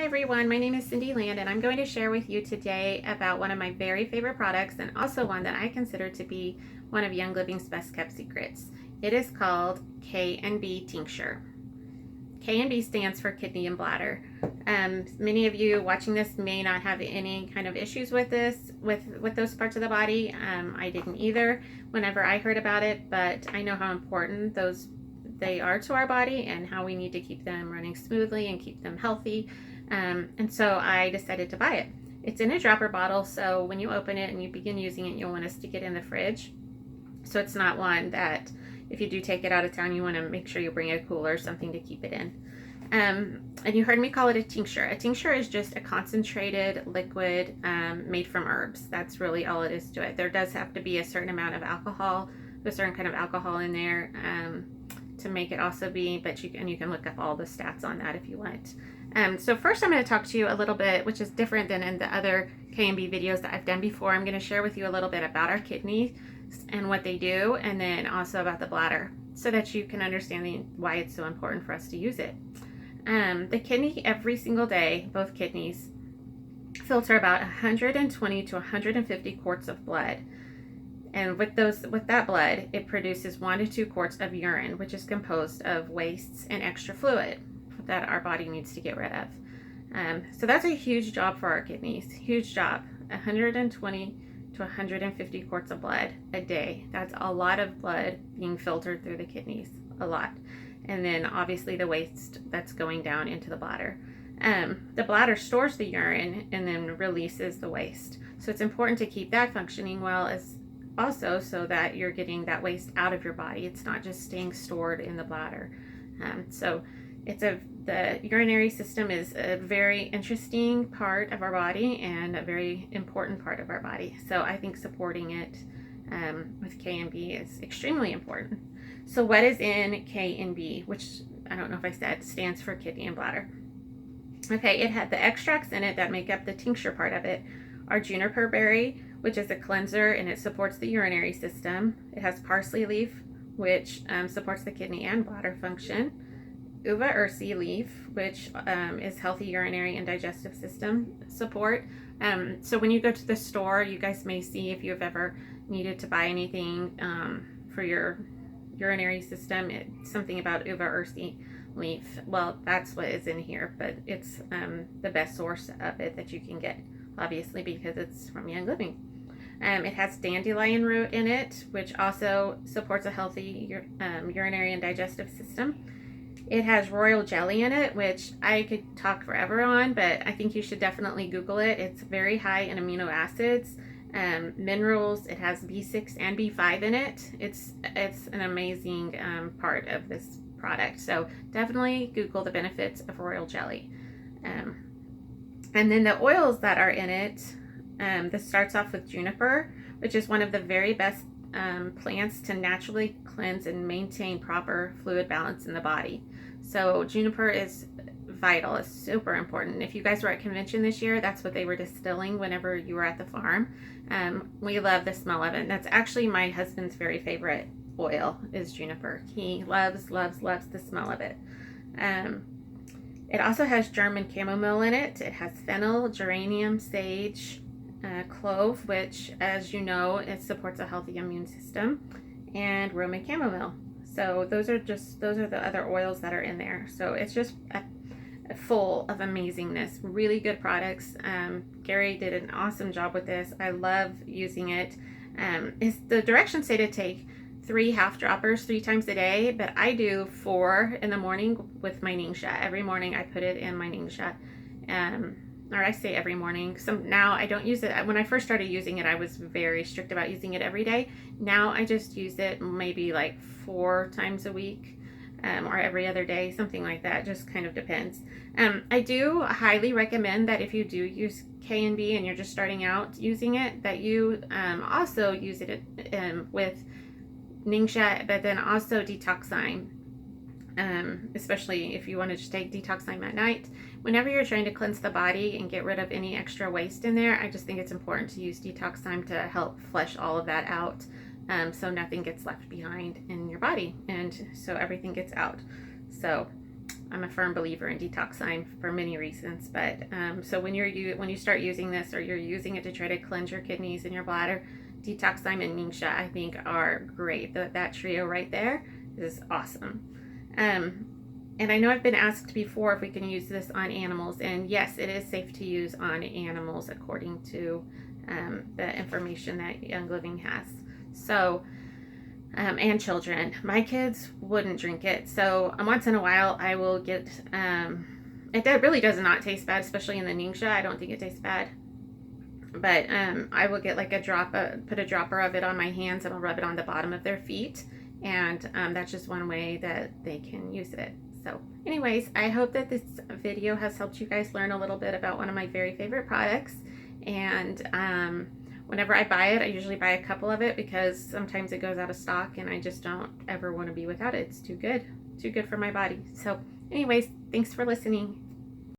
everyone, my name is Cindy Land and I'm going to share with you today about one of my very favorite products and also one that I consider to be one of Young Living's best kept secrets. It is called K&B Tincture. K&B stands for kidney and bladder. Many of you watching this may not have any kind of issues with this, with those parts of the body. I didn't either whenever I heard about it, but I know how important they are to our body and how we need to keep them running smoothly and keep them healthy. And so I decided to buy it. It's in a dropper bottle, so when you open it and you begin using it, you'll want to stick it in the fridge. So it's not one that if you do take it out of town, you want to make sure you bring a cooler or something to keep it in. And you heard me call it a tincture. A tincture is just a concentrated liquid made from herbs. That's really all it is to it. There does have to be a certain amount of alcohol, a certain kind of alcohol in there to make it also be, but you can look up all the stats on that if you want. So first I'm going to talk to you a little bit, which is different than in the other K&B videos that I've done before. I'm going to share with you a little bit about our kidneys and what they do, and then also about the bladder, so that you can understand why it's so important for us to use it. The kidney, every single day, both kidneys filter about 120 to 150 quarts of blood. And with that blood, it produces 1 to 2 quarts of urine, which is composed of wastes and extra fluid that our body needs to get rid of. So that's a huge job for our kidneys, huge job. 120 to 150 quarts of blood a day. That's a lot of blood being filtered through the kidneys, a lot. And then obviously the waste that's going down into the bladder. The bladder stores the urine and then releases the waste. So it's important to keep that functioning well, as also so that you're getting that waste out of your body. It's not just staying stored in the bladder. The urinary system is a very interesting part of our body and a very important part of our body. So I think supporting it with K&B is extremely important. So what is in K&B, which I don't know if I said stands for kidney and bladder. Okay, it had the extracts in it that make up the tincture part of it are juniper berry, which is a cleanser and it supports the urinary system. It has parsley leaf, which supports the kidney and bladder function. Uva ursi leaf, which is healthy urinary and digestive system support. So when you go to the store, you guys may see, if you've ever needed to buy anything for your urinary system, it's something about uva ursi leaf. Well, that's what is in here, but it's the best source of it that you can get, obviously, because it's from Young Living. It has dandelion root in it, which also supports a healthy urinary and digestive system. It has royal jelly in it, which I could talk forever on, but I think you should definitely Google it. It's very high in amino acids, minerals. It has B6 and B5 in it. It's an amazing part of this product. So definitely Google the benefits of royal jelly. And then the oils that are in it, this starts off with juniper, which is one of the very best plants to naturally cleanse and maintain proper fluid balance in the body. So juniper is vital. It's super important. If you guys were at convention this year, that's what they were distilling whenever you were at the farm. We love the smell of it. And that's actually my husband's very favorite oil is juniper. He loves the smell of it. It also has German chamomile in it. It has fennel, geranium, sage, clove, which, as you know, it supports a healthy immune system, and Roman chamomile. So those are the other oils that are in there. So it's just full of amazingness. Really good products. Gary did an awesome job with this. I love using it. The directions say to take 3 half droppers 3 times a day, but I do 4 in the morning with my Ningxia. Every morning I put it in my Ningxia. Or I say every morning. So now I don't use it. When I first started using it, I was very strict about using it every day. Now I just use it maybe like 4 times a week, or every other day, something like that. Just kind of depends. I do highly recommend that if you do use K&B and you're just starting out using it, that you also use it with Ningxia, but then also detoxime. Especially if you want to just take detoxime at night. Whenever you're trying to cleanse the body and get rid of any extra waste in there, I just think it's important to use detoxime to help flush all of that out, so nothing gets left behind in your body, and so everything gets out. So I'm a firm believer in detoxifying for many reasons. But so when you start using this, or you're using it to try to cleanse your kidneys and your bladder, detoxify and Tincture, I think, are great. That trio right there is awesome. And I know I've been asked before if we can use this on animals, and yes, it is safe to use on animals according to the information that Young Living has. So, and children. My kids wouldn't drink it, so once in a while I will get, it really does not taste bad, especially in the Tincture. I don't think it tastes bad. But I will get like put a dropper of it on my hands, and I'll rub it on the bottom of their feet. And that's just one way that they can use it. So anyways, I hope that this video has helped you guys learn a little bit about one of my very favorite products. And whenever I buy it, I usually buy a couple of it because sometimes it goes out of stock and I just don't ever want to be without it. It's too good for my body. So anyways, thanks for listening.